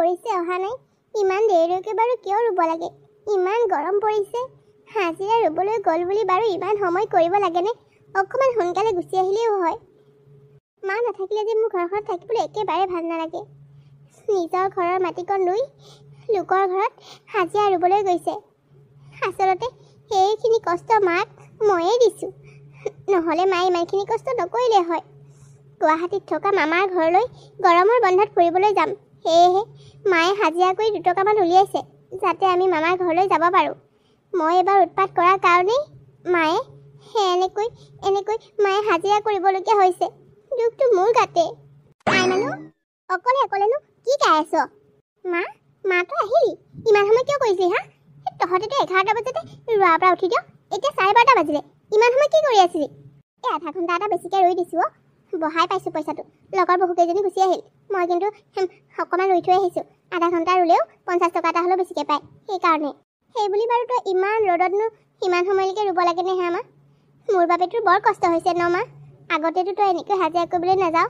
কৰিছে অহা নাই। ইমান দেৰিলৈকে বাৰু কিয় ৰুব লাগে? ইমান গৰম পৰিছে। হাজিৰা ৰুবলৈ গ'ল বুলি বাৰু ইমান সময় কৰিব লাগেনে? অকণমান সোনকালে গুচি আহিলেও হয়। মা নাথাকিলে যে মোৰ ঘৰখনত থাকিবলৈ একেবাৰে ভাল নালাগে। নিজৰ ঘৰৰ মাটিকণ ৰুই লোকৰ ঘৰত হাজিৰা ৰুবলৈ গৈছে। আচলতে সেইখিনি কষ্ট মাক ময়ে দিছোঁ, নহ'লে মায়ে ইমানখিনি কষ্ট নকৰিলে হয়। গুৱাহাটীত থকা মামাৰ ঘৰলৈ গৰমৰ বন্ধত ফুৰিবলৈ যাম। সেয়েহে মায়ে হাজিৰা কৰি 2 টকামান উলিয়াইছে যাতে আমি মামাৰ ঘৰলৈ যাব পাৰোঁ। মই এবাৰ উৎপাত কৰাৰ কাৰণেই মায়ে এনেকৈ মায়ে হাজিৰা কৰিবলগীয়া হৈছে। দুখটো মোৰ গাতে। আই মানুহ, অকলেনো কি গাই আছ? মাতো আহিলি? ইমান সময় কিয় কৰিছিলি হা? তহঁতেতো 11টা বজাতে ৰোৱাৰ পৰা উঠি দিয়, এতিয়া 12:30 বাজিলে। ইমান সময় কি কৰি আছিলি? এই আধা ঘণ্টা এটা বেছিকৈ ৰৈ দিছোঁ। বহাই পাইছোঁ পইচাটো। লগৰ বহুকেইজনী গুচি আহিল। মই কিন্তু অকণমান ৰৈ থৈ আহিছোঁ। আধা ঘণ্টা ৰুলেও 50 টকা এটা হ'লেও বেছিকৈ পায়। সেইকাৰণে সেইবুলি বাৰু তই ইমান ৰ'দতনো সিমান সময়লৈকে ৰুব লাগেনে হা মা? মোৰ বাবেতো বৰ কষ্ট হৈছে ন মা? আগতেতো তই এনেকৈ হাজিৰা কৰিবলৈ নাযাওঁ।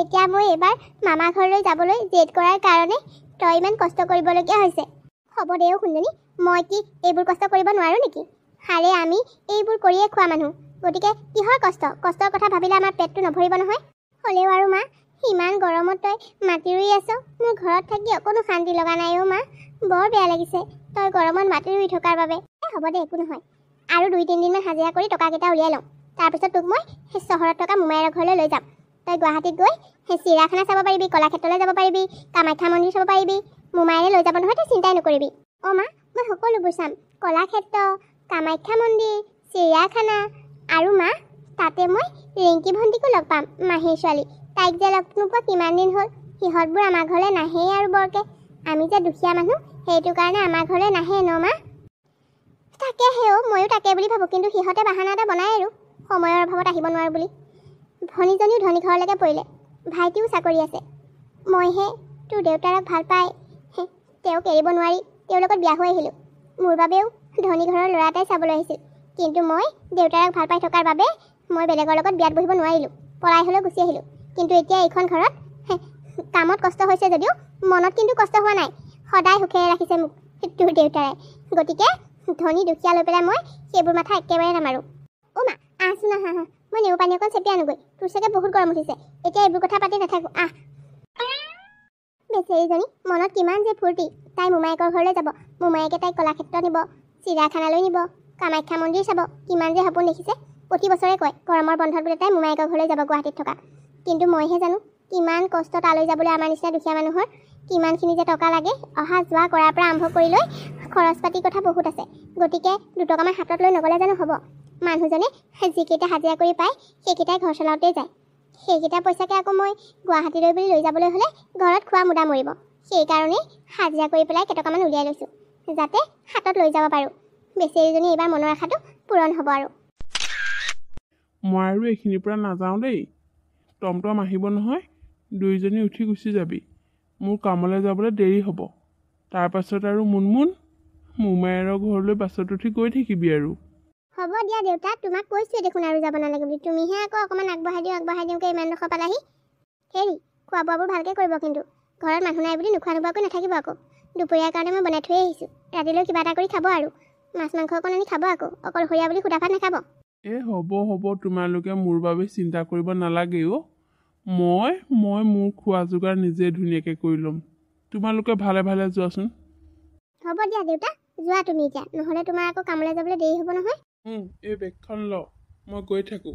এতিয়া মই এইবাৰ মামা ঘৰলৈ যাবলৈ জেদ কৰাৰ কাৰণে তই ইমান কষ্ট কৰিবলগীয়া হৈছে। হ'ব দে সুন্দৰী, মই কি এইবোৰ কষ্ট কৰিব নোৱাৰোঁ নেকি? হাৰে আমি এইবোৰ কৰিয়ে খোৱা মানুহ, গতিকে কিহৰ কষ্টৰ কথা ভাবিলে আমাৰ পেটটো নভৰিব নহয়। হ'লেও আৰু মা, ইমান গৰমত তই মাটি ৰুই আছ। মোৰ ঘৰত থাকি অকণো শান্তি লগা নাই অ' মা। বৰ বেয়া লাগিছে তই গৰমত মাটি ৰুই থকাৰ বাবে। হ'ব দে, একো নহয়। আৰু 2-3 দিনমান হাজিৰা কৰি টকাকেইটা উলিয়াই লওঁ। তাৰপিছত তোক মই চহৰত থকা মোমায়েৰৰ ঘৰলৈ লৈ যাম। তই গুৱাহাটীত গৈ চিৰিয়াখানা চাব পাৰিবি, কলাক্ষেত্ৰলৈ যাব পাৰিবি, কামাখ্যা মন্দিৰ চাব পাৰিবি। মোমায়েৰে লৈ যাব নহয়, তই চিন্তাই নকৰিবি। অঁ মা, মই সকলোবোৰ চাম। কলাক্ষেত্ৰ, কামাখ্যা মন্দিৰ, চিৰিয়াখানা আৰু মা, তাতে মই ৰিংকি ভণ্টিকো লগ পাম, মাহীৰ ছোৱালী। তাইক যে লগ নোপোৱা কিমান দিন হ'ল। সিহঁতবোৰ আমাৰ ঘৰলৈ নাহেই আৰু বৰকৈ। আমি যে দুখীয়া মানুহ, সেইটো কাৰণে আমাৰ ঘৰলৈ নাহে ন মা? তাকেহে ময়ো তাকে বুলি ভাবোঁ, কিন্তু সিহঁতে বাহানা এটা বনায় আৰু সময়ৰ অভাৱত আহিব নোৱাৰোঁ বুলি। ভনীজনীও ধনী ঘৰলৈকে পৰিলে, ভাইটিও চাকৰি আছে। মইহে তোৰ দেউতাৰক ভাল পাই তেওঁক এৰিব নোৱাৰি তেওঁৰ লগত বিয়া হৈ আহিলোঁ। মোৰ বাবেও ধনী ঘৰৰ ল'ৰা এটাই চাবলৈ আহিছিল, কিন্তু মই দেউতাৰক ভাল পাই থকাৰ বাবে মই বেলেগৰ লগত বিয়াত বহিব নোৱাৰিলোঁ। পলাই হ'লেও গুচি আহিলোঁ। কিন্তু এতিয়া এইখন ঘৰত কামত কষ্ট হৈছে যদিও মনত কিন্তু কষ্ট হোৱা নাই। সদায় সুখেৰে ৰাখিছে মোক তোৰ দেউতাৰে। গতিকে ধনী দুখীয়া লৈ পেলাই মই সেইবোৰ মাথা একেবাৰে নামাৰোঁ। অ' মা, আহচোন আহা। মই নেমু পানী অকণ চেপি আনোগৈ। তোৰ চাগে বহুত গৰম উঠিছে। এতিয়া এইবোৰ কথা পাতি নাথাকোঁ, আহ। বেচেৰীজনী মনত কিমান যে ফূৰ্তি। তাই মোমায়েকৰ ঘৰলৈ যাব। মোমায়েকে তাইক কলাক্ষেত্ৰ নিব, চিৰিয়াখানালৈ নিব, কামাখ্যা মন্দিৰ চাব। কিমান যে সপোন দেখিছে। প্ৰতি বছৰে কয় গৰমৰ বন্ধত বোলে তাই মোমায়েকৰ ঘৰলৈ যাব গুৱাহাটীত থকা। কিন্তু মইহে জানো কিমান কষ্ট তালৈ যাবলৈ আমাৰ নিচিনা দুখীয়া মানুহৰ। কিমানখিনি যে টকা লাগে। অহা যোৱা কৰাৰ পৰা আৰম্ভ কৰি লৈ খৰচ পাতিৰ কথা বহুত আছে। গতিকে 2 টকামান হাতত লৈ নগ'লে জানো হ'ব? মানুহজনে যিকেইটা হাজিৰা কৰি পায় সেইকেইটাই ঘৰ চলাওঁতেই যায়। সেইকেইটা পইচাকে আকৌ মই গুৱাহাটীলৈ বুলি লৈ যাবলৈ হ'লে ঘৰত খোৱা মুদা মৰিব। সেইকাৰণেই হাজিৰা কৰি পেলাই কেইটকামান উলিয়াই লৈছোঁ, যাতে হাতত লৈ যাব পাৰোঁ। বেচেৰীজনী এইবাৰ মনৰ আশাটো পূৰণ হ'ব আৰু। মই আৰু এইখিনিৰ পৰা নাযাওঁ দেই। টমটম আহিব নহয়, 2জনী উঠি গুচি যাবি। মোৰ কামলৈ যাবলৈ দেৰি হ'ব। তাৰপাছত আৰু মুনমুন মোমায়েৰৰ ঘৰলৈ বাছত উঠি গৈ থাকিবি আৰু। হ'ব দিয়া দেউতা, তোমাক কৈছোঁৱে দেখোন আৰু যাব নালাগে বুলি। তুমিহে আকৌ অকণমান আগবঢ়াই দিওঁকৈ ইমানডোখৰ পালাহি। হেৰি, খোৱা বোৱাবোৰ ভালকৈ কৰিব কিন্তু। ঘৰত মানুহ নাই বুলি নোখোৱা নোবোৱাকৈ নাথাকিব আকৌ। দুপৰীয়াৰ কাৰণে মই বনাই থৈ আহিছোঁ। ৰাতিলৈ কিবা এটা কৰি খাব আৰু। মাছ মাংস অকণ আনি খাব আকৌ। অকলশৰীয়া বুলি সুদা ভাত নাখাব। হ'ব, তোমালোকে মোৰ বাবে চিন্তা কৰিব নালাগে অ'। মই মোৰ খোৱা যোগাৰ নিজে ধুনীয়াকৈ কৰি ল'ম। তোমালোকে ভালে ভালে যোৱাচোন। হ'ব দিয়া দেউতা, যোৱা তুমি এতিয়া, নহ'লে তোমাৰ আকৌ কামলৈ যাবলৈ দেৰি হ'ব নহয়। এই বেগখন ল, মই গৈ থাকোঁ।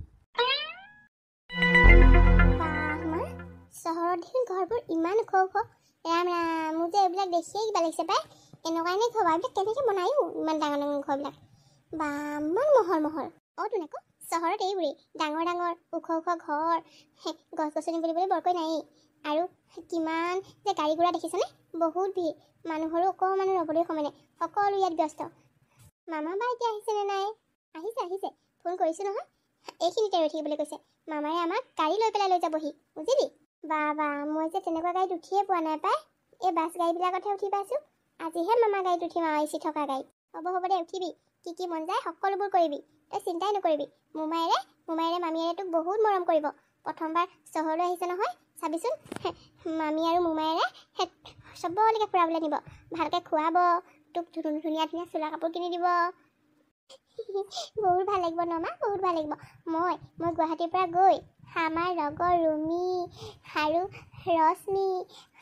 চহৰত দেখোন ঘৰবোৰ ইমান ওখ ওখ। ৰাম ৰাম, মোৰ যে এইবিলাক দেখিয়ে কিবা লাগিছে পাই। এনেকুৱাই নে ঘৰ? এইবিলাক কেনেকৈ বনায়ো ইমান ডাঙৰ ডাঙৰ ঘৰবিলাক? বা ইমান মহল। অঁ তোন আকৌ চহৰত এইবোৰেই ডাঙৰ ডাঙৰ ওখ ওখ ঘৰ, গছ গছনি বুলিবলৈ বৰকৈ নায়েই। আৰু কিমান যে গাড়ী ঘোঁৰা দেখিছেনে? বহুত ভিৰ। মানুহৰো অকণমানো ৰ'বলৈ সময় নাই। সকলো ইয়াত ব্যস্ত। মামা বা এতিয়া আহিছেনে নাই? আহিছে। ফোন কৰিছোঁ নহয়, এইখিনিতে ৰৈ থাকিবলৈ কৈছে। মামায়ে আমাক গাড়ী লৈ পেলাই লৈ যাবহি, বুজিলি? বা মই যে তেনেকুৱা গাড়ীত উঠিয়ে পোৱা নাই পাই। এই বাছ গাড়ীবিলাকতহে উঠি পাইছোঁ। আজিহে মামা গাড়ীত উঠিম আৰু এচি থকা গাড়ীত। হ'ব দে, উঠিবি। কি মন যায় সকলোবোৰ কৰিবি। তই চিন্তাই নকৰিবি। মোমায়েৰে মামীয়েৰে তোক বহুত মৰম কৰিব। প্ৰথমবাৰ চহৰলৈ আহিছে নহয়, চাবিচোন মামী আৰু মোমায়েৰে চবলৈকে ফুৰাবলৈ নিব ভালকৈ খুৱাব তোক ধুনীয়া ধুনীয়া চোলা কাপোৰ কিনি দিব বহুত ভাল লাগিব ন মা বহুত ভাল লাগিব মই গুৱাহাটীৰ পৰা গৈ আমাৰ লগৰ ৰুমি আৰু ৰশ্মি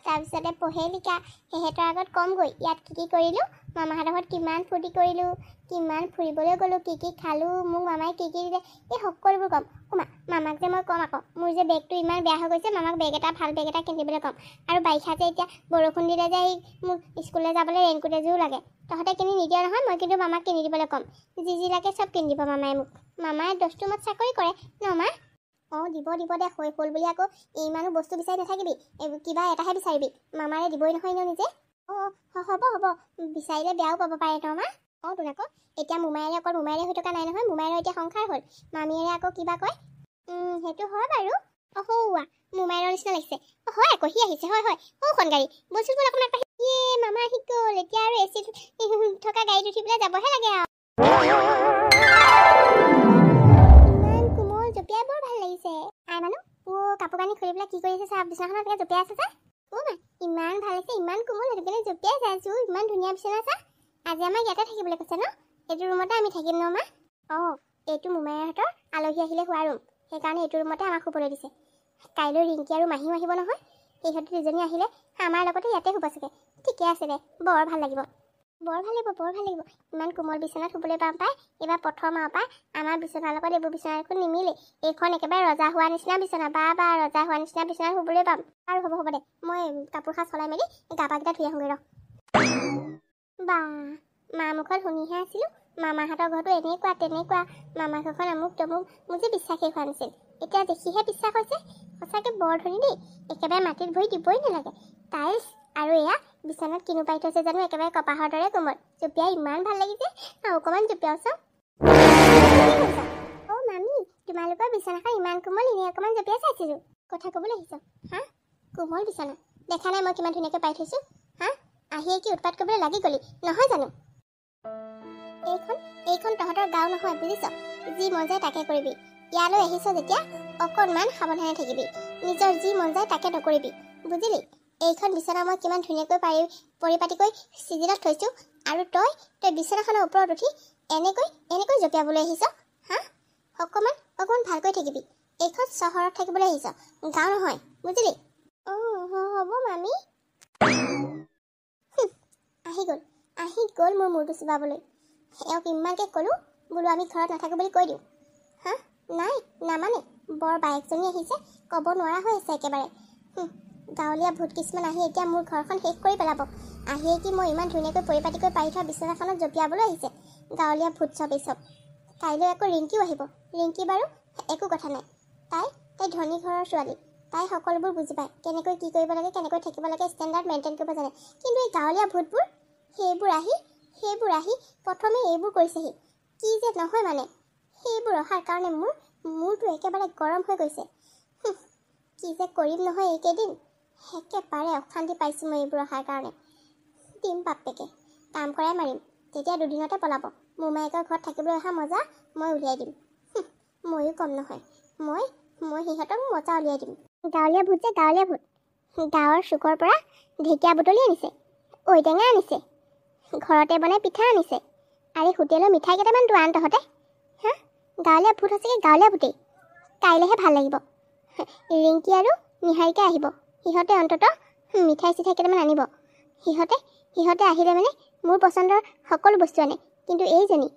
তাৰপিছতে পহেলিকা সিহঁতৰ আগত কমগৈ ইয়াত কি কৰিলোঁ মামাহঁতৰ ঘৰত কিমান ফূৰ্তি কৰিলোঁ কিমান ফুৰিবলৈ গ'লোঁ কি খালোঁ মোক মামাই কি দিলে এই সকলোবোৰ ক'ম মামাক যে মই ক'ম আকৌ মোৰ যে বেগটো ইমান বেয়া হৈ গৈছে মামাক বেগ এটা ভাল বেগ এটা কিনিবলৈ ক'ম আৰু বাৰিষা যে এতিয়া বৰষুণ দিলে যে মোক স্কুললৈ যাবলৈ ৰেইনকোট এযোৰো লাগে তহঁতে কিনি নিদিয় নহয় মই কিন্তু মামাক কিনি দিবলৈ ক'ম যি লাগে চব কিনি দিব মামাই মোক মামাই 10টো মত চাকৰি কৰে ন মা অঁ দিব দে হৈ হ'ল বুলি আকৌ ইমানো বস্তু বিচাৰি নাথাকিবি কিবা এটাহে বিচাৰিবি মামাৰে দিবই নহয় ন নিজে অঁ হ'ব বিচাৰিলে বেয়াও পাব পাৰে ন মা অঁ তোন আকৌ এতিয়া মোমায়েৰে অকল মোমায়েৰে হৈ থকা নাই নহয় মোমায়েৰৰ এতিয়া সংসাৰ হ'ল মামীয়েৰে আকৌ কিবা কয় সেইটো হয় বাৰু হৌৱা মোমায়েৰৰ নিচিনা লাগিছে হয় আকৌ সি আহিছে হয় সৌখন গাড়ী বস্তু বোলে অকণমান আগবাঢ়ি মামা আহি গ'ল এতিয়া আৰু এচি থকা গাড়ীত উঠি পেলাই যাবহে লাগে আৰু ইমান কোমল জঁপিয়াই বৰ ভাল লাগিছে আই মানুহ কাপোৰ কানি খুলি পেলাই কি কৰি আছে চাহ বিচনাখনত এনেকৈ জঁপিয়াই আছে যে মা ইমান ভাল লাগিছে ইমান কোমল সেইটো কাৰণে জঁপিয়াই চাইছোঁ ইমান ধুনীয়া বিচনা চা আজি আমাক ইয়াতে থাকিবলৈ কৈছে ন এইটো ৰুমতে আমি থাকিম ন মা অঁ এইটো মোমায়েৰহঁতৰ আলহী আহিলে হোৱা ৰুম সেইকাৰণে এইটো ৰুমতে আমাক শুবলৈ দিছে কাইলৈ ৰিংকি আৰু মাহীও আহিব নহয় সিহঁতি দুজনী আহিলে আমাৰ লগতে ইয়াতে শুব চাগে ঠিকে আছে দে বৰ ভাল লাগিব ইমান কোমল বিচনাত শুবলৈ পাম পাই এইবাৰ প্ৰথম আৰু পাই আমাৰ বিচনাৰ লগত এইবোৰ বিচনা একো নিমিলে এইখন একেবাৰে ৰজা হোৱা নিচিনা বিচনা বা ৰজা হোৱা নিচিনা বিচনাত শুবলৈ পাম আৰু হ'ব দে মই কাপোৰ সাজ চলাই মেলি গা পাকেইটা ধুই আহোঁগৈ ৰ বা মা মুখত শুনিহে আছিলোঁ মামাহঁতৰ ঘৰতো এনেকুৱা তেনেকুৱা মামা ঘৰখন আমুক তমুক মোৰ যে বিশ্বাসেই হোৱা নাছিল এতিয়া দেখিহে বিশ্বাস হৈছে সঁচাকৈ বৰ ধনী দেই একেবাৰে মাটিত ভৰি দিবই নালাগে টাইলছ আৰু এয়া বিচনাত কিনো পাই থৈছে জানো একেবাৰে কপাহৰ দৰে কোমল জঁপিয়াই ইমান ভাল লাগিছে আৰু অকণমান জঁপিয়াওচোন অঁ মামী তোমালোকৰ বিচনাখন ইমান কোমল এনেই অকণমান জঁপিয়াই চাইছিলোঁ কথা ক'বলৈ আহিছ হা কোমল বিচনা দেখা নাই মই কিমান ধুনীয়াকৈ পাই থৈছোঁ হা আহিয়ে কি উৎপাত কৰিবলৈ লাগি গ'লি নহয় জানো এইখন তহঁতৰ গাঁও নহয় বুজিছ যি মন যায় তাকে কৰিবি ইয়ালৈ আহিছ যেতিয়া অকণমান সাৱধানে থাকিবি নিজৰ যি মন যায় তাকে নকৰিবি বুজিলি এইখন বিচনা মই কিমান ধুনীয়াকৈ পৰিপাটিকৈ চিজিলত থৈছোঁ আৰু তই বিচনাখনৰ ওপৰত উঠি এনেকৈ জঁপিয়াবলৈ আহিছ হা অকণমান ভালকৈ থাকিবি এইখন চহৰত থাকিবলৈ আহিছ গাঁও নহয় বুজিলি অঁ হ'ব মামী আহি গ'ল মোৰ মূৰটো চুবাবলৈ এওঁক ইমানকৈ ক'লোঁ বোলো আমি ঘৰত নাথাকোঁ বুলি কৈ দিওঁ হা নাই নামানে বৰ বায়েকজনী আহিছে ক'ব নোৱাৰা হৈ আছে একেবাৰে গাঁৱলীয়া ভূত কিছুমান আহি এতিয়া মোৰ ঘৰখন শেষ কৰি পেলাব আহিয়ে কি মই ইমান ধুনীয়াকৈ পৰিপাটিকৈ পাৰি থোৱা বিচনাখনত জঁপিয়াবলৈ আহিছে গাঁৱলীয়া ভূত চব কাইলৈ আকৌ ৰিংকিও আহিব ৰিংকি বাৰু একো কথা নাই তাই ধনী ঘৰৰ ছোৱালী তাই সকলোবোৰ বুজি পায় কেনেকৈ কি কৰিব লাগে কেনেকৈ থাকিব লাগে ষ্টেণ্ডাৰ্ড মেইনটেইন কৰিব জানে কিন্তু এই গাঁৱলীয়া ভূতবোৰ সেইবোৰ আহি প্ৰথমে এইবোৰ কৰিছেহি কি যে নহয় মানে সেইবোৰ অহাৰ কাৰণে মূৰটো একেবাৰে গৰম হৈ গৈছে কি যে কৰিম নহয় এইকেইদিন একেবাৰে অশান্তি পাইছোঁ মই এইবোৰ অহাৰ কাৰণে দিম বাপেকে কাম কৰাই মাৰিম তেতিয়া দুদিনতে পলাব মোমায়েকৰ ঘৰত থাকিবলৈ অহা মজা মই উলিয়াই দিম ময়ো কম নহয় মই সিহঁতক মজা উলিয়াই দিম গাঁৱলীয়া ভূত যে গাঁৱলীয়া ভূত গাঁৱৰ চুকৰ পৰা ঢেকীয়া বুটলি আনিছে ঔটেঙা আনিছে ঘৰতে বনাই পিঠা আনিছে আৰু হোটেলৰ মিঠাই কেইটামানতো আন তহঁতে হা গাঁৱলীয়া ভূত হৈছেগৈ গাঁৱলীয়া ভূতেই কাইলৈহে ভাল লাগিব ৰিংকি আৰু নিহাৰিকা আহিব সিহঁতে অন্ততঃ মিঠাই চিঠাই কেইটামান আনিব সিহঁতে আহিলে মানে মোৰ পচন্দৰ সকলো বস্তু আনে কিন্তু এইজনী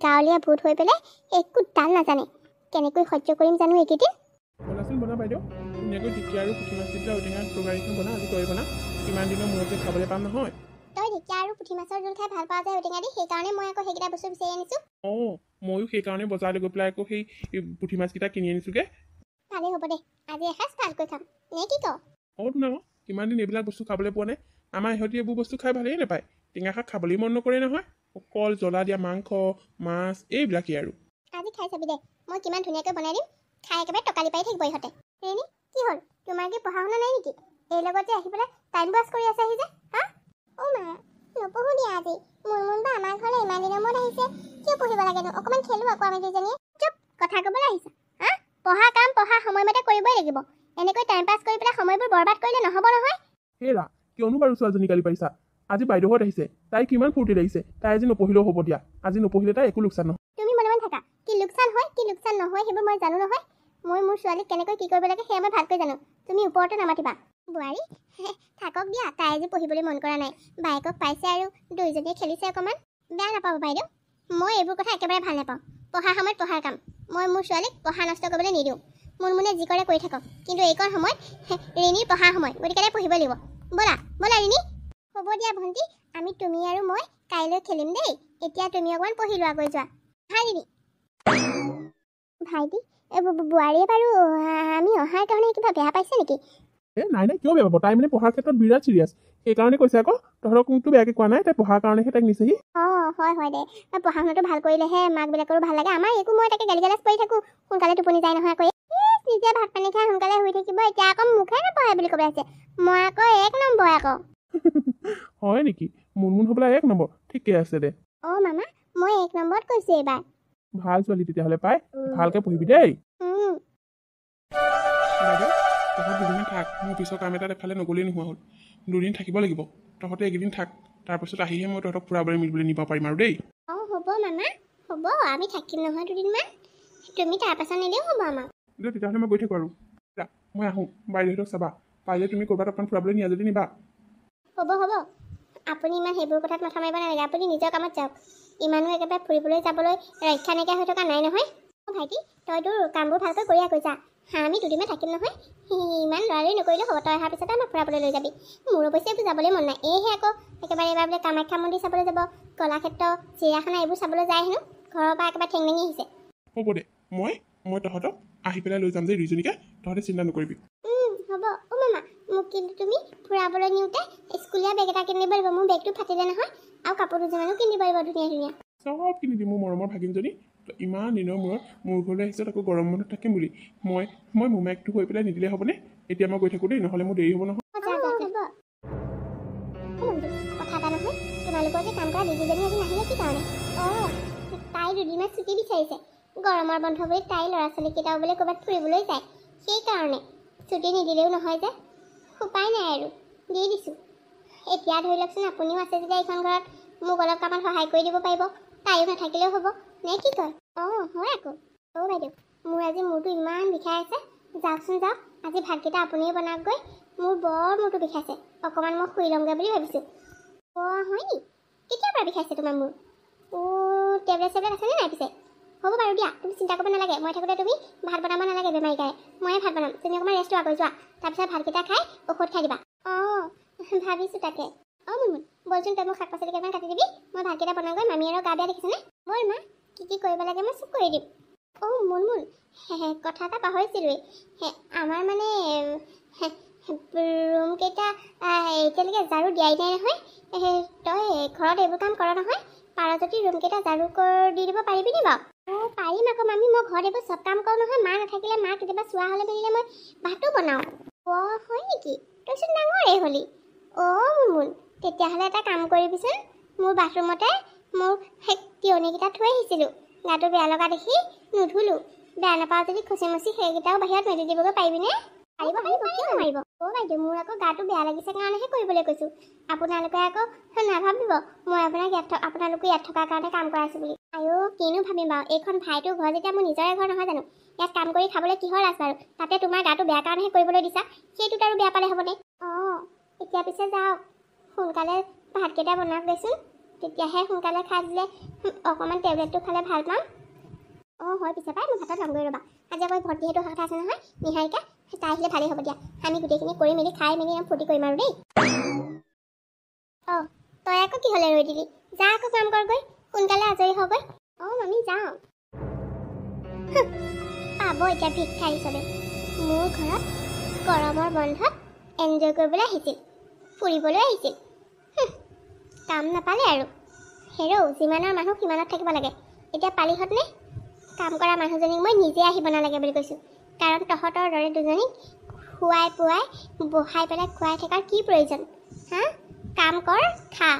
গাঁৱলীয়া ভূত হৈ পেলাই একো ডাল নাজানে কেনেকৈ সহ্য কৰিম জানো এইকেইদিন বনাচোন বনা বাইদেউ ধুনীয়াকৈ ঢেকীয়া আৰু পুঠি মাছ দি পেলাই ঔটেঙা তৰকাৰীখন বনা আজি তই বনা কিমান দিনৰ মূৰত যে খাবলৈ পাম নহয় তই ঢেকীয়া আৰু পুঠি মাছৰ জোল খাই ভাল পাওঁ যে ঔটেঙা দি সেইকাৰণে মই আকৌ সেইকেইটা বস্তু বিচাৰি আনিছোঁ অঁ ময়ো সেইকাৰণে বজাৰলৈ গৈ পেলাই আকৌ সেই পুঠি মাছকেইটা কিনি আনিছোঁগৈ ভালেই হ'ব দে আজি এসাঁজ ভালকৈ খাম নে কি ক অঁ তোন আকৌ কিমান দিন এইবিলাক বস্তু খাবলৈ পোৱা নাই আমাৰ ইহঁতি এইবোৰ বস্তু খাই ভালেই নাপায় টেঙা শাক খাবলৈ মন নকৰে নহয় অকল জ্বলা দিয়া মাংস মাছ এইবিলাকেই আৰু আজি খাই চাবি দে মই কিমান ধুনীয়াকৈ বনাই দিম খাই একেবাৰে টকালি পাই থাকিব ইহঁতে ৰেণী কি হ'ল তোমাৰ কি পঢ়া শুনা নাই নেকি এই লগতে আহি পেলাই টাইম পাছ কৰি আছে আহি যে হা অ' মা নপঢ়ো দিয়া আজি মুনমুন বা আমাৰ ঘৰলৈ ইমান দিনৰ মূৰত আহিছে কিয় পঢ়িব লাগেনো অকণমান খেলোঁ আকৌ আমি দুজনীয়ে চুপ কথা ক'বলৈ আহিছা হা পঢ়া কাম পঢ়া সময়মতে কৰিবই লাগিব এনেকৈ টাইম পাছ কৰি পেলাই সময়বোৰ বৰবাদ কৰিলে নহ'ব নহয়। হেৰা কিয়নো বাৰু ছোৱালীজনী গালি পাৰিছা? আজি বাইদেউহঁত আহিছে, তাই কিমান ফূৰ্তি লাগিছে। তাই আজি নপঢ়িলেও হ'ব দিয়া, আজি নপঢ়িলে তাই একো লোকচান নহয়। তুমি মনে মনে থাকা, কি লোকচান হয় কি লোকচান নহয় সেইবোৰ মই জানো নহয়। মই মোৰ ছোৱালীক কেনেকৈ কি কৰিব লাগে সেয়া মই ভালকৈ জানো। তুমি ওপৰতে নামাতিবা। বোৱাৰী থাকক দিয়া, তাই আজি পঢ়িবলৈ মন কৰা নাই, বায়েকক পাইছে আৰু দুইজনীয়ে খেলিছে অকণমান। বেয়া নাপাব বাইদেউ, মই এইবোৰ কথা একেবাৰে ভাল নাপাওঁ। পঢ়াৰ সময়ত পঢ়াৰ কাম, মই মোৰ ছোৱালীক পঢ়া নষ্ট কৰিবলৈ নিদিওঁ। মুনমুনে যি কৰে কৰি থাকক, কিন্তু এইকণ সময়ত ৰিণীৰ পঢ়াৰ সময়, গতিকে তাই পঢ়িব লাগিব। ব'লা ব'লা ৰিণী। হ'ব দিয়া ভণ্টি, আমি তুমি আৰু মই কাইলৈ খেলিম দেই। এতিয়া তুমি অকণমান পঢ়ি লোৱা, গৈ যোৱা। হা ৰিণী। ভাইটি বোৱাৰীয়ে বাৰু আমি অহাৰ কাৰণে কিবা বেয়া পাইছে নেকি? নাই নাই, কিয় বেয়া পাব? তাই মানে পঢ়াৰ ক্ষেত্ৰত বিৰাট চিৰিয়াছ, সেইকাৰণে কৈছে আকৌ। তহঁতক মোকতো বেয়াকৈ কোৱা নাই, তাই পঢ়াৰ কাৰণেহে তাইক নিছেহি। হয় দে, পঢ়া শুনাটো ভাল কৰিলেহে মাকবিলাকৰো ভাল লাগে। আমাৰ একো মই তাকে গালি গালাজ কৰি থাকোঁ, সোনকালে টোপনি যায় নহয় আকৌ। নিজে ভাত পানী খাই সোনকালে শুই থাকিব, এতিয়া আকৌ মুখে নপঢ়ে বুলি ক'বলৈ আছে। মই আকৌ 1 নম্বৰ আকৌ। হয় নেকি? মুনমুন হ'বলৈ 1 নম্বৰ, ঠিকে আছে দে। মামা, মই 1 নম্বৰত কৈছোঁ এইবাৰ। ভাল ছোৱালী তেতিয়াহ'লে পাই, ভালকৈ পঢ়িবি দেই। বাইদেউ তহঁত দুদিনমান থাক, মোৰ অফিচৰ কাম এটাত এফালে নগ'লেই নোহোৱা হ'ল। 2 দিন থাকিব লাগিব। তহঁতে এইকেইদিন থাক, তাৰপাছত আহিহে মই তহঁতক ফুৰাবলৈ মিলিবলৈ নিব পাৰিম আৰু দেই। হ'ব মামা, হ'ব, আমি থাকিম নহয় 2 দিনমান। তুমি তাৰপাছত নিলেও হ'ব আমাক। দে তেতিয়াহ'লে মই গৈ থাকোঁ আৰু। মই আহোঁ, বাইদেউহঁতক চাবা, পাৰিলে তুমি ক'ৰবাত অকণ ফুৰাবলৈ নিয়া যদি নিবা। হ'ব আপুনি ইমান সেইবোৰ কথাত মাথা মাৰিব নালাগে, আপুনি নিজৰ কামত যাওক। ইমানো একেবাৰে ফুৰিবলৈ যাবলৈ ৰক্ষা নাইকিয়া হৈ থকা নাই নহয়। ভাইটি তই তোৰ কামবোৰ ভালকৈ কৰি যা। আমি 2 দিনমান থাকিম নহয়, ইমান লৰালৰি নকৰিলেও হ'ব। তই অহাৰ পিছতে আমাক ফুৰাবলৈ লৈ যাবি। মোৰ অৱশ্যে এইবোৰ যাবলৈ মন নাই। এইহে আকৌ একেবাৰে এইবাৰ বোলে কামাখ্যা মন্দিৰ চাবলৈ যাব, কলাক্ষেত্ৰ, চিৰিয়াখানা এইবোৰ চাবলৈ যায় হেনো। ঘৰৰ পৰা একেবাৰে ঠেং মেঙি আহিছে। হ'ব দে, মই তহঁতক আহি পেলাই লৈ যাম যে দুইজনীকে, তহঁতে চিন্তা নকৰিবি। হ'ব। মামা, মোক কিন্তু তুমি ফুৰাবলৈ নিওঁতে স্কুলীয়া বেগ এটা কিনি দিব লাগিব। মোৰ বেগটো ফাটিলে নহয়, আৰু কাপোৰ দুযোৰমানো কিনি দিব লাগিব ধুনীয়া ধুনীয়া। চব কিনি দিম মোৰ মৰমৰ ভাগিনজনী। ইমান দিনৰ মূৰত মোৰ ঘৰলৈ আহিছে, আকৌ গৰম বন্ধত থাকিম বুলি। মই মোমাইকটো হৈ পেলাই নিদিলে হ'বনে? এতিয়া মই গৈ থাকোঁ দেই, নহ'লে মোৰ দেৰি হ'ব নহয়। কথা এটা নহয়, তোমালোকৰ যে কাম কৰা দিদিজনী আজি নাহিলে কি কাৰণে? তাই 2 দিনমান ছুটি বিচাৰিছে। গৰমৰ বন্ধ বুলি তাই ল'ৰা ছোৱালীকেইটাও বোলে ক'ৰবাত ফুৰিবলৈ যায়, সেইকাৰণে ছুটি নিদিলেও নহয় যে। উপায় নাই আৰু দি দিছোঁ। এতিয়া ধৰি লওকচোন, আপুনিও আছে যেতিয়া এইখন ঘৰত, মোক অলপ কামত সহায় কৰি দিব পাৰিব। তাইও নাথাকিলেও হ'ব, নে কি কয়? হয় আকৌ। বাইদেউ, মোৰ আজি মূৰটো ইমান বিষাই আছে। যাওকচোন যাওক, আজি ভাতকেইটা আপুনিয়ে বনাওকগৈ। মোৰ বৰ মূৰটো বিষাইছে, অকণমান মই শুই লওঁগৈ বুলি ভাবিছোঁ। হয় নি? কেতিয়াৰ পৰা বিষাইছে তোমাৰ মূৰ? টেবলেট চেবলেট আছেনে নাই পিছে? হ'ব বাৰু দিয়া, তুমি চিন্তা কৰিব নালাগে। মই থাকোঁতে তুমি ভাত বনাব নালাগে বেমাৰী গায়ে, ময়ে ভাত বনাম। তুমি অকণমান ৰেষ্ট লোৱা, গৈ যোৱা। তাৰপিছত ভাতকেইটা খাই ঔষধ খাই দিবা। ভাবিছোঁ তাকে। মুনমুন, বলচোন তই মোক শাক পাচলি কেইটামান কাটি দিবি। মই ভাতকেইটা বনাওঁগৈ। মামী আৰু গা বেয়া দেখিছেনে? ব'ল মা, কি কৰিব লাগে মই চব কৰি দিম। মুনমুন, কথা এটা পাহৰিছিলোঁৱেই। আমাৰ মানে ৰুমকেইটা এতিয়ালৈকে ঝাৰু দিয়াই নাই নহয়। তই ঘৰত এইবোৰ কাম কৰ নহয়, পাৰ যদি ৰুমকেইটা ঝাৰু দি দিব পাৰিবিনে বাৰু? পাৰিম আকৌ মামী, মই ঘৰত এইবোৰ চব কাম কৰোঁ নহয়। মা নাথাকিলে, মা কেতিয়াবা চোৱা হ'লে মেলিলে মই ভাতো বনাওঁ। হয় নেকি? তইচোন ডাঙৰেই হ'লি। মুনমুন, তেতিয়াহ'লে এটা কাম কৰিবিচোন, মোৰ বাথৰুমতে মোৰ তিয়নীকেইটা থৈ আহিছিলোঁ। গাটো বেয়া লগা দেখি নুধুলোঁ। বেয়া নাপাওঁ যদি খুচি মুচি সেইকেইটাও বাহিৰত মেলি দিবগৈ পাৰিবিনে? পাৰিব, কিয় নোৱাৰিব? বাইদেউ, মোৰ আকৌ গাটো বেয়া লাগিছে কাৰণেহে কৰিবলৈ কৈছোঁ। আপোনালোকে আকৌ নাভাবিব মই আপোনালোকে ইয়াত থকাৰ কাৰণে কাম কৰাইছোঁ বুলি। কিনো ভাবিম বাৰু, এইখন ভাইটোৰ ঘৰ যেতিয়া মোৰ নিজৰে ঘৰ নহয় জানো? ইয়াত কাম কৰি খাবলৈ কিহৰ লাজ বাৰু? তাতে তোমাৰ গাটো বেয়া কাৰণেহে কৰিবলৈ দিছা, সেইটোত আৰু বেয়া পালে হ'বনে? এতিয়া পিছে যাওক, সোনকালে ভাতকেইটা বনাওক দেচোন, তেতিয়াহে সোনকালে খাই দিলে অকণমান টেবলেটটো খালে ভাল পাম। হয় পিছে পাই, মই ভাতত লমগৈ ৰ'বা। আজি আকৌ ভৰ্তিহেঁতৰ কথা আছে নহয়, নিহাৰিকা, তাই আহিলে ভালেই হ'ব দিয়া। আমি গোটেইখিনি কৰি মেলি খাই মেলি ফূৰ্তি কৰিম আৰু দেই। তই আকৌ কি হ'লে ৰৈ দিলি? যা আকৌ কাম কৰগৈ, সোনকালে আজৰি হগৈ। মামী যাওঁ। পাব এতিয়া ভিক্ষাৰী চবে। মোৰ ঘৰত গৰমৰ বন্ধত এনজয় কৰিবলৈ আহিছিল, ফুৰিবলৈ আহিছিল। কাম নাপালে আৰু। যিমানৰ মানুহ সিমানত থাকিব লাগে। এতিয়া পালিহঁতনে? কাম কৰা মানুহজনীক মই নিজে আহিব নালাগে বুলি কৈছোঁ, কাৰণ তহঁতৰ দৰে দুজনীক খুৱাই পুৱাই বহাই পেলাই খুৱাই থকাৰ কি প্ৰয়োজন? কাম কৰ, খা।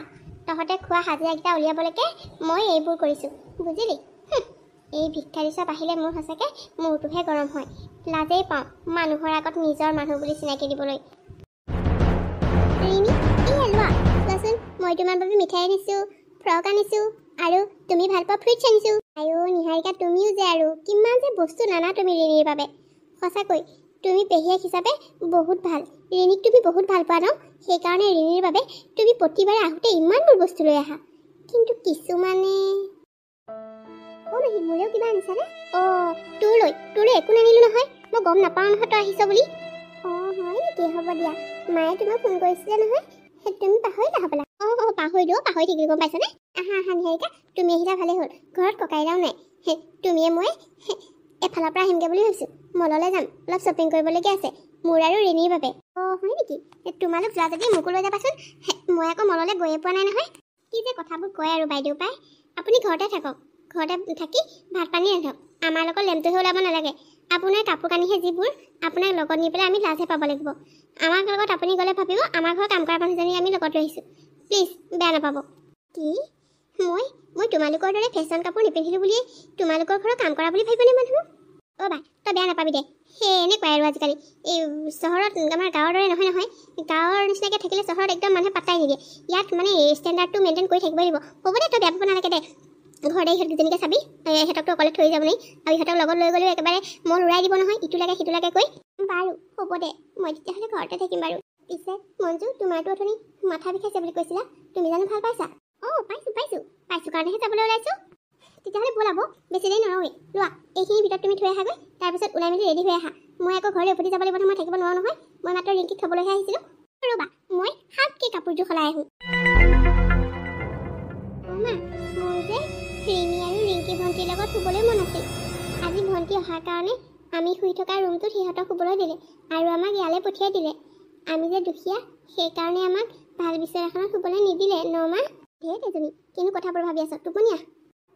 তহঁতে খোৱা হাজিৰাকেইটা উলিয়াবলৈকে মই এইবোৰ কৰিছোঁ, বুজিলি? এই ভিক্ষাৰী চব আহিলে মোৰ সঁচাকৈ মূৰটোহে গৰম হয়। লাজেই পাওঁ মানুহৰ আগত নিজৰ মানুহ বুলি চিনাকি দিবলৈ। ৰিমি, এই লোৱা চোৱাচোন, মই তোমাৰ বাবে মিঠাই আনিছোঁ, ফ্ৰক আনিছোঁ আৰু তুমি ভাল পোৱা ফ্ৰুইটছ আনিছোঁ। আইঅ নিহাৰিকা, তুমিও যে আৰু কিমান যে বস্তু নানা তুমি ৰিণীৰ বাবে। সঁচাকৈ তুমি পেহীয়েক হিচাপে বহুত ভাল। ৰিণীক তুমি বহুত ভাল পোৱা ন, সেইকাৰণে ৰিণীৰ বাবে তুমি প্ৰতিবাৰে আহোঁতে ইমানবোৰ বস্তু লৈ আহা। কিন্তু কিছুমানে মাহী মোলৈও কিবা আনিছানে? তোৰলৈ একো নানিলোঁ নহয়, মই গম নাপাওঁ নহয় তই আহিছ বুলি। হয় নেকি? হ'ব দিয়া, মায়ে তোমাক ফোন কৰিছিলে নহয়, তুমি পাহৰিলা হ'বলা। পাহৰিলোঁ, পাহৰি থাকিলোঁ গম পাইছানে? আহা নিহাৰিকা, তুমি আহিলা ভালেই হ'ল। ঘৰত ককাইলাও নাই, তুমিয়ে মই এফালৰ পৰা আহিমগৈ বুলি ভাবিছোঁ। মললৈ যাম, অলপ শ্বপিং কৰিবলগীয়া আছে মোৰ আৰু ৰিণীৰ বাবে। হয় নেকি? তোমালোক যোৱা যদি মোকো লৈ যাবাচোন, মই আকৌ মললৈ গৈয়ে পোৱা নাই নহয়। কি যে কথাবোৰ কয় আৰু বাইদেউ পাই। আপুনি ঘৰতে থাকক, ঘৰতে থাকি ভাত পানী ৰান্ধক, আমাৰ লগত লেমটোহে ওলাব নালাগে। আপোনাৰ কাপোৰ কানিহে যিবোৰ আপোনাক লগত নি পেলাই আমি লাজহে পাব লাগিব। আমাৰ লগত আপুনি গ'লে ভাবিব আমাৰ ঘৰৰ কাম কৰা মানুহজনী আমি লগত লৈ আহিছোঁ। প্লিজ বেয়া নাপাব। কি মই তোমালোকৰ দৰে ফেশ্বন কাপোৰ নিপিন্ধিলোঁ বুলিয়ে তোমালোকৰ ঘৰৰ কাম কৰা বুলি ভাবিবনে মানুহ? বা তই বেয়া নাপাবি দে, সেই এনেকুৱাই আৰু আজিকালি এই চহৰত আমাৰ গাঁৱৰ দৰে নহয়। গাঁৱৰ নিচিনাকৈ থাকিলে চহৰত একদম মানুহে পাত্তাই নিদিয়ে। ইয়াত মানে ষ্টেণ্ডাৰ্ডটো মেইনটেইন কৰি থাকিবই লাগিব। হ'ব দে, তই বেয়া পাব নালাগে দে। ঘৰতে ইহঁত দুজনীকে চাবি, ইহঁতকতো অকলে থৈ যাব নোৱাৰি, আৰু ইহঁতক লগত লৈ গ'লেও একেবাৰে মন উৰাই দিব নহয়, ইটো লাগে সিটো লাগে কৈ। বাৰু হ'ব দে, মই তেতিয়াহ'লে ঘৰতে থাকিম বাৰু। পিছে মঞ্জু, তোমাৰতো অথনি মাথা বিষাইছে বুলি কৈছিলা, তুমি জানো ভাল পাইছা? পাইছোঁ কাৰণেহে যাবলৈ ওলাইছোঁ। তেতিয়াহ'লে ব'লাব, বেছি দেৰি নৰওঁৱেই। লোৱা, এইখিনিৰ ভিতৰত তুমি থৈ আহাগৈ, তাৰপিছত ওলাই মেলি ৰেডি হৈ আহা। মই আকৌ ঘৰলৈ উভতি যাব লাগিব নহয়, মই থাকিব নোৱাৰোঁ নহয়। মই মাত্ৰ ৰিংকিক থ'বলৈহে আহিছিলোঁ। ৰ'বা, মই হাতকৈ কাপোৰযোৰ সলাই আহোঁ। মোৰ যে ৰিমি আৰু ৰিংকি ভণ্টিৰ লগত শুবলৈ মন আছিল। আজি ভণ্টি অহাৰ কাৰণে আমি শুই থকা ৰুমটোত সিহঁতক শুবলৈ দিলে আৰু আমাক ইয়ালৈ পঠিয়াই দিলে। আমি যে দুখীয়া, সেইকাৰণে আমাক ভাল বিচৰা এখনত শুবলৈ নিদিলে ন মা? ধেৰ এজনী, কিনো কথাবোৰ ভাবি আছ, টোপনি আহ।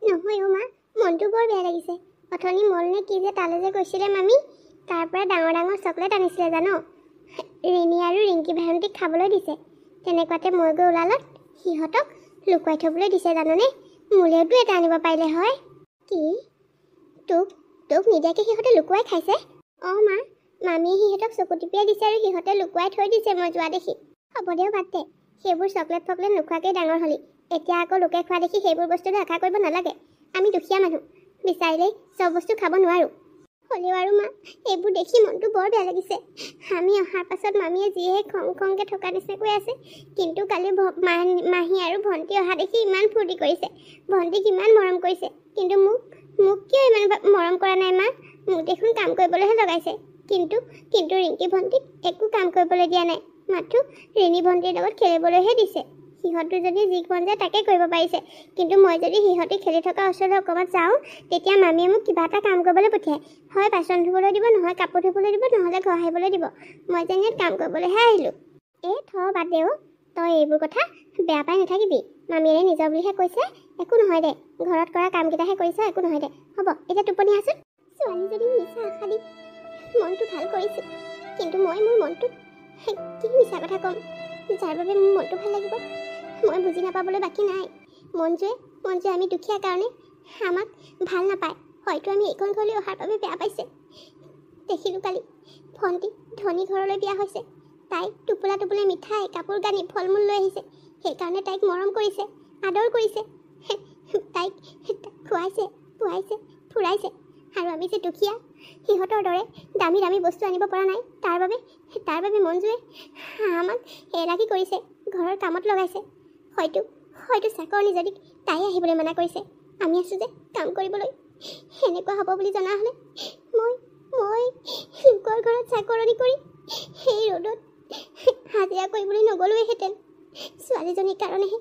নহয় মা, মনটো বৰ বেয়া লাগিছে। অথনি মল নে কি যে তালৈ যে গৈছিলে মামী, তাৰ পৰা ডাঙৰ চকলেট আনিছিলে জানো। ৰিমি আৰু ৰিংকি ভণ্টিক খাবলৈ দিছে। তেনেকুৱাতে মই গৈ ওলালত সিহঁতক লুকুৱাই থ'বলৈ দিছে জানোনে। মোলৈওতো এটা আনিব পাৰিলে হয়। কি? তোক নিদিয়াকৈ সিহঁতে লুকুৱাই খাইছে? মা, মামীয়ে সিহঁতক চকু টিপিয়াই দিছে আৰু সিহঁতে লুকুৱাই থৈ দিছে মই যোৱা দেখি। হ'ব দেও, বাদ দে, সেইবোৰ চকলেট ফকলেট নোখোৱাকৈ ডাঙৰ হ'লি। এতিয়া আকৌ লোকে খোৱা দেখি সেইবোৰ বস্তুটো আশা কৰিব নালাগে। আমি দুখীয়া মানুহ, বিচাৰিলেই চব বস্তু খাব নোৱাৰোঁ। হ'লেও আৰু মা, এইবোৰ দেখি মনটো বৰ বেয়া লাগিছে। আমি অহাৰ পাছত মামীয়ে যিহে খংকৈ থকা নিচিনা কৈ আছে, কিন্তু কালি মাহী আৰু ভণ্টি অহা দেখি ইমান ফূৰ্তি কৰিছে, ভণ্টিক ইমান মৰম কৰিছে, কিন্তু মোক কিয় ইমান মৰম কৰা নাই মা? মোক দেখোন কাম কৰিবলৈহে লগাইছে, কিন্তু ৰিংকি ভণ্টিক একো কাম কৰিবলৈ দিয়া নাই, মাথো ৰিণী ভণ্টিৰ লগত খেলিবলৈহে দিছে। সিহঁতো যদি যি মন যায় তাকে কৰিব পাৰিছে, কিন্তু মই যদি সিহঁতে খেলি থকা ওচৰলৈ অকণমান যাওঁ, তেতিয়া মামীয়ে মোক কিবা এটা কাম কৰিবলৈ পঠিয়ায়। হয় বাচন ধুবলৈ দিব, নহয় কাপোৰ ধুবলৈ দিব, নহ'লে ঘৰ সাৰিবলৈ দিব। মই যেন ইয়াত কাম কৰিবলৈহে আহিলোঁ। বাদ দে অ', তই এইবোৰ কথা বেয়া পাই নাথাকিবি। মামীয়ে নিজৰ বুলিহে কৈছে, একো নহয় দে। ঘৰত কৰা কামকেইটাহে কৰিছ, একো নহয় দে। হ'ব, এতিয়া টোপনি আছোন। ছোৱালীজনী মিছা আশা দি মনটো ভাল কৰিছোঁ, কিন্তু মই মোৰ মনটোক কি মিছা কথা ক'ম, যাৰ বাবে মোৰ মনটো ভাল লাগিব। মই বুজি নাপাবলৈ বাকী নাই। মঞ্জুৱে আমি দুখীয়া কাৰণে আমাক ভাল নাপায়। হয়তো আমি এইখন ঘৰলৈ অহাৰ বাবে বেয়া পাইছে। দেখিলোঁ কালি ভণ্টি ধনী ঘৰলৈ বিয়া হৈছে, তাইক টোপোলা মিঠাই কাপোৰ কানি ফল মূল লৈ আহিছে। সেইকাৰণে তাইক মৰম কৰিছে, আদৰ কৰিছে, তাইক খুৱাইছে, খুৱাইছে, ফুৰাইছে। আৰু আমি যে দুখীয়া, সিহঁতৰ দৰে দামী বস্তু আনিব পৰা নাই। তাৰ বাবে মঞ্জুৱে আমাক এলাগী কৰিছে, ঘৰৰ কামত লগাইছে। হয়তো চাকৰনীজনীক তাই আহিবলৈ মানা কৰিছে। আমি আছোঁ যে কাম কৰিবলৈ। সেনেকুৱা হ'ব বুলি জনা হ'লে মই লোকৰ ঘৰত চাকৰণি কৰি সেই ৰ'দত হাজিৰা কৰিবলৈ নগ'লোৱেহেঁতেন। ছোৱালীজনীৰ কাৰণেহে,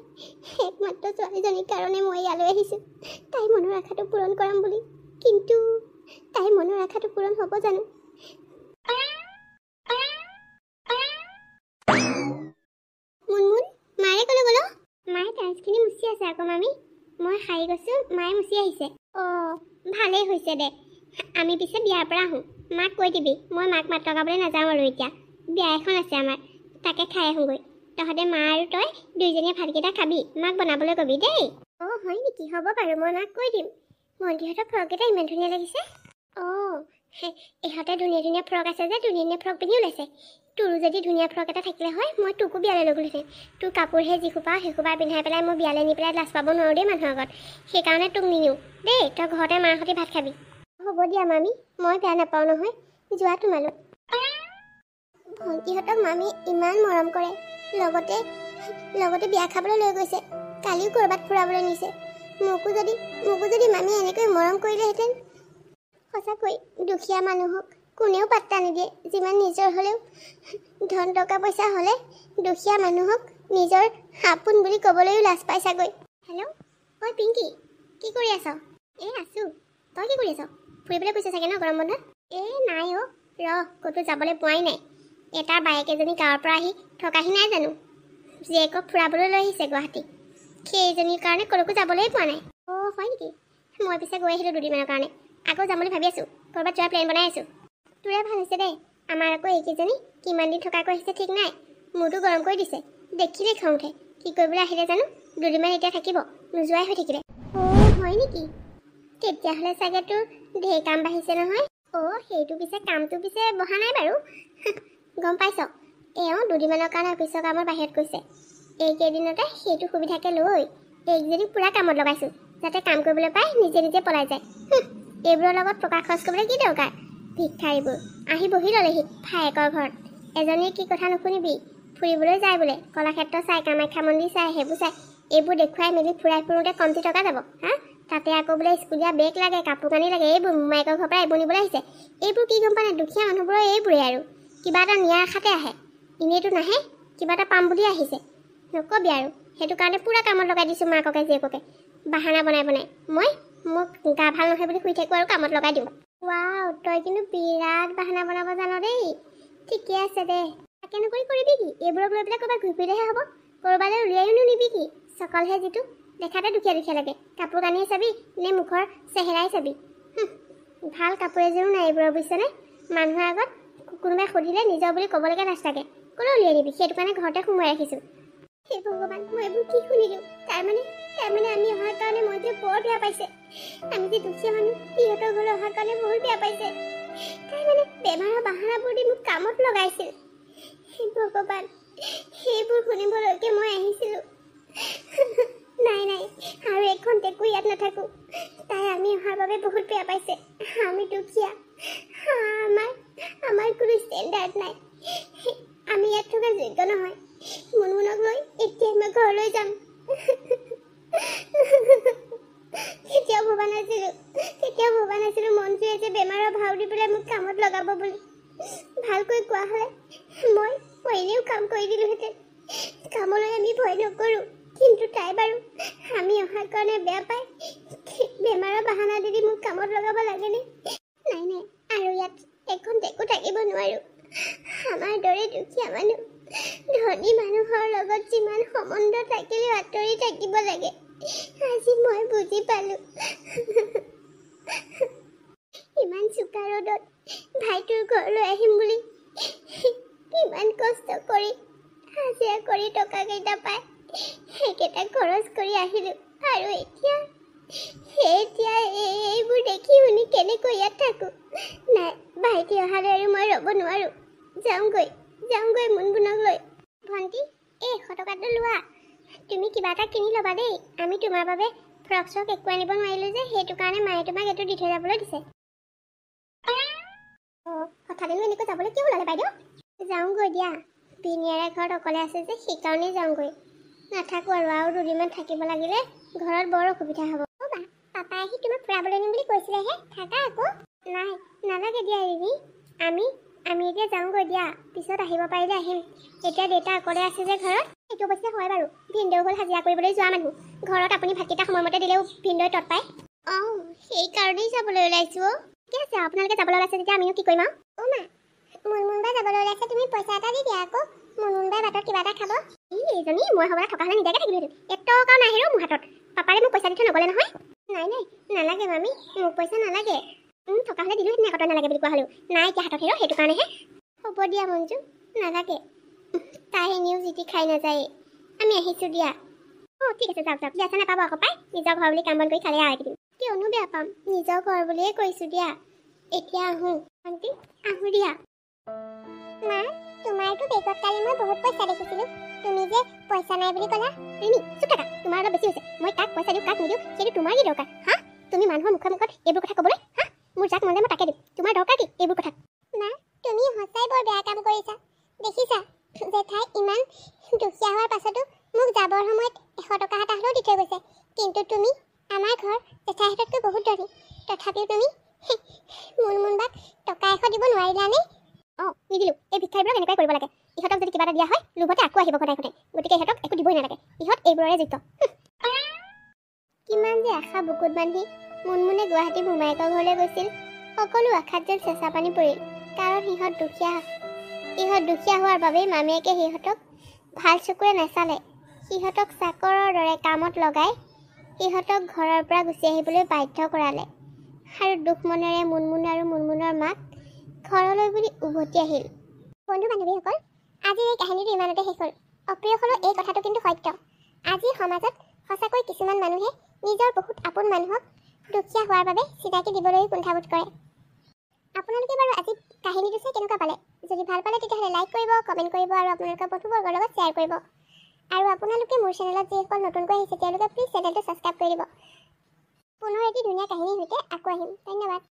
একমাত্ৰ ছোৱালীজনীৰ কাৰণে মই ইয়ালৈ আহিছোঁ, তাইৰ মনৰ আশাটো পূৰণ কৰাম বুলি। কিন্তু তাইৰ মনৰ আশাটো পূৰণ হ'ব জানো? মুনমুন, মাৰে ক'লৈ গ'ল? মায়ে টাইলছখিনি মুচি আছে আকৌ মামী। মই সাৰি গৈছোঁ, মায়ে মুচি আহিছে। ভালেই হৈছে দে। আমি পিছে বিয়াৰ পৰা আহোঁ, মাক কৈ দিবি মই মাক মাত লগাবলৈ নাযাওঁ আৰু এতিয়া। বিয়া এখন আছে আমাৰ, তাকে খাই আহোঁগৈ। তহঁতে মা আৰু তই দুইজনীয়ে ভাতকেইটা খাবি, মাক বনাবলৈ কবি দেই। হয় নেকি? হ'ব বাৰু, মই মাক কৈ দিম। ভণ্টিহঁতৰ ফ্ৰককেইটা ইমান ধুনীয়া লাগিছে। ইহঁতে ধুনীয়া ধুনীয়া ফ্ৰক আছে যে ধুনীয়া ধুনীয়া ফ্ৰক পিন্ধি ওলাইছে তোৰো যদি ধুনীয়া ফ্ৰক এটা থাকিলে হয় মই তোকো বিয়ালৈ লৈ গ'লোহেঁতেন তোৰ কাপোৰহে যিসোপা সেইসোপা পিন্ধাই পেলাই মই বিয়ালৈ নি পেলাই লাজ পাব নোৱাৰোঁ দেই মানুহৰ আগত সেইকাৰণে তোক নিনিওঁ দেই তই ঘৰতে মাৰ সৈতে ভাত খাবি হ'ব দিয়া মামী মই বেয়া নাপাওঁ নহয় যোৱা তোমালোক ভণ্টিহঁতক মামী ইমান মৰম কৰে লগতে বিয়া খাবলৈ লৈ গৈছে কালিও ক'ৰবাত ফুৰাবলৈ নিছে মোকো যদি মামী এনেকৈ মৰম কৰিলেহেঁতেন সঁচাকৈ দুখীয়া মানুহক কোনেও পাত্তা নিদিয়ে যিমান নিজৰ হ'লেও ধন টকা পইচা হ'লে দুখীয়া মানুহক নিজৰ আপোন বুলি ক'বলৈও লাজ পাই চাগৈ হেল্ল' ঐ পিংকি কি কৰি আছ এই আছোঁ তই কি কৰি আছ ফুৰিবলৈ গৈছে চাগে ন গৰম বন্ধত এই নাই অ' ক'তো যাবলৈ পোৱাই নাই এটাৰ বায়েক এজনী গাঁৱৰ পৰা আহি থকাহি নাই জানো জীয়েকক ফুৰাবলৈ লৈ আহিছে গুৱাহাটী সেইজনীৰ কাৰণে ক'লৈকো যাবলৈ পোৱা নাই অ' হয় নেকি মই পিছে গৈ আহিলোঁ দুদিনমানৰ কাৰণে আকৌ যাম বুলি ভাবি আছোঁ ক'ৰবাত যোৱাৰ প্লেন বনাই আছোঁ তোৰে ভাল হৈছে দেই আমাৰ আকৌ এইকেইজনী কিমান দিন থকাকৈ আহিছে ঠিক নাই মোৰতো গৰম কৰি দিছে দেখিলেই খং উঠে কি কৰিবলৈ আহিলে জানো দুদিনমান এতিয়া থাকিব নোযোৱাই হৈ থাকিলে অ' হয় নেকি তেতিয়াহ'লে চাগে তোৰ ঢেৰ কাম বাঢ়িছে নহয় অ' সেইটো পিছে কামটো পিছে বহা নাই বাৰু গম পাইছ এওঁ দুদিনমানৰ কাৰণে অফিচৰ কামৰ বাহিৰত গৈছে এইকেইদিনতে সেইটো সুবিধাকে লৈ এইকেইজনী পূৰা কামত লগাইছোঁ যাতে কাম কৰিবলৈ পাই নিজে নিজে পলাই যায় এইবোৰৰ লগত টকা খৰচ কৰিবলৈ কি দৰকাৰ ভিক্ষাৰীবোৰ আহি বহি ল'লেহি ভায়েকৰ ঘৰত এজনীয়ে কি কথা নুশুনিবি ফুৰিবলৈ যায় বোলে কলাক্ষেত্ৰ চাই কামাখ্যা মন্দিৰ চাই সেইবোৰ চাই এইবোৰ দেখুৱাই মেলি ফুৰাই ফুৰোঁতে কমটি টকা যাব হা তাতে আকৌ বোলে স্কুলীয়া বেগ লাগে কাপোৰ কানি লাগে এইবোৰ মোমায়েকৰ ঘৰৰ পৰা এইবোৰ নিবলৈ আহিছে এইবোৰ কি গম পায় দুখীয়া মানুহবোৰৰ এইবোৰেই আৰু কিবা এটা নিয়াৰ আশাতে আহে এনেইতো নাহে কিবা এটা পাম বুলি আহিছে নকবি আৰু সেইটো কাৰণে পূৰা কামত লগাই দিছোঁ মাককে জীয়েককে বাহানা বনাই মোক গা ভাল নহয় বুলি শুই থাকোঁ আৰু কামত লগাই দিওঁ ৱাও তই কিন্তু বিৰাট বাহানা বনাব জান দেই ঠিকে আছে দে তাকে নকৰি কৰিবি কি এইবোৰক লৈ পেলাই ক'ৰবাত ঘূৰি ফুৰিলেহে হ'ব ক'ৰবালৈ উলিয়াইও নিবি কি চকলহে যিটো দেখাতে দুখীয়া লাগে কাপোৰ কানিয়ে চাবি নে মুখৰ চেহেৰাই চাবি ভাল কাপোৰ এযোৰো নাই এইবোৰৰ বুজিছেনে মানুহৰ আগত কোনোবাই সুধিলে নিজৰ বুলি ক'বলৈকে লাজ লাগে ক'লৈ উলিয়াই নিবি সেইটো কাৰণে ঘৰতে সোমোৱাই ৰাখিছোঁ সেই ভগৱান মই এইবোৰ কি শুনিলোঁ তাৰমানে আমি অহাৰ কাৰণে মই যে বৰ বেয়া পাইছে আমি যে দুখীয়া মানুহ সিহঁতৰ ঘৰলৈ অহাৰ কাৰণে বহুত বেয়া পাইছে তাৰমানে বেমাৰৰ বাহানাবোৰ দি মোক কামত লগাইছিল সেই ভগৱান সেইবোৰ শুনিবলৈকে মই আহিছিলোঁ নাই আৰু এখন টেকো ইয়াত নাথাকোঁ তাই আমি অহাৰ বাবে বহুত বেয়া পাইছে আমি দুখীয়া আমাৰ কোনো ষ্টেণ্ডাৰ্ড নাই আমি ইয়াত থকা যোগ্য নহয় মুনমুনক লৈ এতিয়া মই ঘৰলৈ যাম কেতিয়াও ভবা নাছিলোঁ মনটোৱে যে বেমাৰৰ ভাও দি পেলাই মোক কামত লগাব বুলি ভালকৈ কোৱা হ'লে মই এনেও কাম কৰি দিলোঁহেঁতেন কামলৈ আমি ভয় নকৰোঁ কিন্তু তাই বাৰু আমি অহাৰ কাৰণে বেয়া পাই বেমাৰৰ বাহানা দি মোক কামত লগাব লাগেনে নাই আৰু ইয়াত এখন টেকো থাকিব নোৱাৰোঁ আমাৰ দৰে দুখীয়া মানুহ ধনী মানুহৰ লগত যিমান সম্বন্ধ থাকিলেও আঁতৰি থাকিব লাগে আজি মই বুজি পালোঁ ইমান চোকা ৰ'দত ভাইটোৰ ঘৰলৈ আহিম বুলি কিমান কষ্ট কৰি হাজিৰা কৰি টকাকেইটা পাই সেইকেইটা খৰচ কৰি আহিলোঁ আৰু এতিয়া এইবোৰ দেখি শুনি কেনেকৈ ইয়াত থাকোঁ নাই ভাইটি অহালৈ আৰু মই ৰ'ব নোৱাৰোঁ যাওঁগৈ মুনমুনক লৈ ভণ্টি 100 টকাটো লোৱা তুমি কিবা এটা কিনি ল'বা দেই আমি তোমাৰ বাবে ফ্ৰক চ্ৰক একো আনিব নোৱাৰিলোঁ যে সেইটো কাৰণে মায়ে তোমাক এইটো দি থৈ যাবলৈ দিছে হঠাতেনো এনেকৈ যাবলৈ কিয় ওলালে বাইদেউ যাওঁগৈ দিয়া ভিনিয়াৰে ঘৰত অকলে আছে যে সেইকাৰণেই যাওঁগৈ নাথাকোঁ আৰু দুদিনমান থাকিব লাগিলে ঘৰত বৰ অসুবিধা হ'ব পাপাই আহি তোমাক ফুৰাবলৈ নিম বুলি কৈছিলেহে থাকা আকৌ নাই নালাগে দিয়া ৰিনি আমি এতিয়া যাওঁগৈ দিয়া পিছত আহিব পাৰিলে আহিম এতিয়া দেউতা অকলে আছে যে ঘৰত সেইটো অৱশ্যে হয় বাৰু ভিনদেউ হ'ল হাজিৰা কৰিবলৈ যোৱা মানুহ ঘৰত আপুনি ভাতকেইটা সময়মতে দিলেও ভিনদেউৱে তৎ পায় সেইকাৰণেই যাবলৈ ওলাইছোঁ ঠিক আছে আপোনালোকে যাবলৈ ওলাইছে তেতিয়া আমিনো কি কৰিম আৰু মা মুনমুনবাই যাবলৈ ওলাইছে তুমি পইচা এটা দি দিয়া আকৌ মুনমুনবাই বাটত কিবা এটা খাব এইজনী মই হ'বলৈ থকা হ'লে নিজাকৈ থাকিলোহেঁতেন এটকাও নাহে মোৰ হাতত পাপাৰে মোক পইচা দি থৈ নগ'লে নহয় নাই নালাগে মামী মোক পইচা নালাগে থকা হ'লে দিলোহেঁতেন আকৌ তই নালাগে বুলি কোৱা হ'লেও নাই এতিয়া হাতত হেৰ সেইটো কাৰণেহে হ'ব দিয়া মঞ্জু নালাগে তাই এনেও জিতি খাই নাযায়েই আমি আহিছোঁ দিয়া ঠিক আছে যাওক দিয়া নাপাব আকৌ পাই নিজৰ ঘৰ বুলি কাম বন কৰি খালে আৰু এইকেইদিন কিয়নো বেয়া পাম নিজৰ ঘৰ বুলিয়ে কৈছোঁ দিয়া এতিয়া আহোঁ আণ্টি, আহোঁ দিয়া। মা, তোমাৰতো বেগত কালি মই বহুত পইচা দেখিছিলোঁ। তুমি যে পইচা নাই বুলি ক'লা। ৰিমি, চুপ থাকা, তোমাৰ অলপ বেছি হৈছে। মই কাক পইচা দিওঁ কাক নিদিওঁ সেইটো তোমাৰ কি দৰকাৰ? হা, তুমি মানুহৰ মুখে মুখত এইবোৰ কথা ক'বলৈ? হা, মোৰ যাক মন যায় মই তাকে দিম। তোমাৰ দৰকাৰ কি এইবোৰ কথা? মা, তুমি সঁচাই বৰ বেয়া কাম কৰিছা। দেখিছা জেঠাই ইমান দুখীয়া হোৱাৰ পাছতো মোক যাবৰ সময়ত 100 টকা এটা হ'লেও দি থৈ গৈছে। কিন্তু তুমি আমাৰ ঘৰ জেঠাই হাততকৈ বহুত ধনী, তথাপিও তুমি মুনমুনবাক টকা 100 দিব নোৱাৰিলানে? অঁ, নিদিলোঁ। এই ভিক্ষাৰীবোৰক এনেকুৱাই কৰিব লাগে। ইহঁতক যদি কিবা এটা দিয়া হয় লোভতে আকৌ আহিব ঘনাই ঘনাই। গতিকে ইহঁতক একো দিবই নালাগে। ইহঁত এইবোৰৰে যোগ্য। কিমান যে আশা বুকুত বান্ধি মুনমুনে গুৱাহাটী মোমায়েকৰ ঘৰলৈ গৈছিল। সকলো আশাত যেন চেঁচা পানী পৰিল। কাৰণ সিহঁত দুখীয়া হোৱাৰ বাবেই মামীয়েকে সিহঁতক ভাল চকুৰে নাচালে। সিহঁতক চাকৰৰ দৰে কামত লগাই সিহঁতক ঘৰৰ পৰা গুচি আহিবলৈ বাধ্য কৰালে। আৰু দুখ মনেৰে মুনমুন আৰু মুনমুনৰ মাক ঘৰলৈ বুলি উভতি আহিল। বন্ধু বান্ধৱীসকল, আজিৰ এই কাহিনীটো ইমানতে শেষ হ'ল। অপ্ৰিয় হ'লেও এই কথাটো কিন্তু সত্য। আজিৰ সমাজত সঁচাকৈ কিছুমান মানুহে নিজৰ বহুত আপোন মানুহক দুখীয়া হোৱাৰ বাবে চিনাকি দিবলৈ কুণ্ঠাবোধ কৰে। আপোনালোকে বাৰু আজি কাহিনীটো চাই কেনেকুৱা পালে? যদি ভাল পালে তেতিয়াহ'লে লাইক কৰিব, কমেণ্ট কৰিব আৰু আপোনালোকৰ বন্ধুবৰ্গৰ লগত শ্বেয়াৰ কৰিব। আৰু আপোনালোকে মোৰ চেনেলত যিসকল নতুনকৈ আহিছে তেওঁলোকে প্লিজ চেনেলটো ছাবস্ক্ৰাইব কৰি দিব। পুনৰ এটি ধুনীয়া কাহিনীৰ সৈতে আকৌ আহিম। ধন্যবাদ।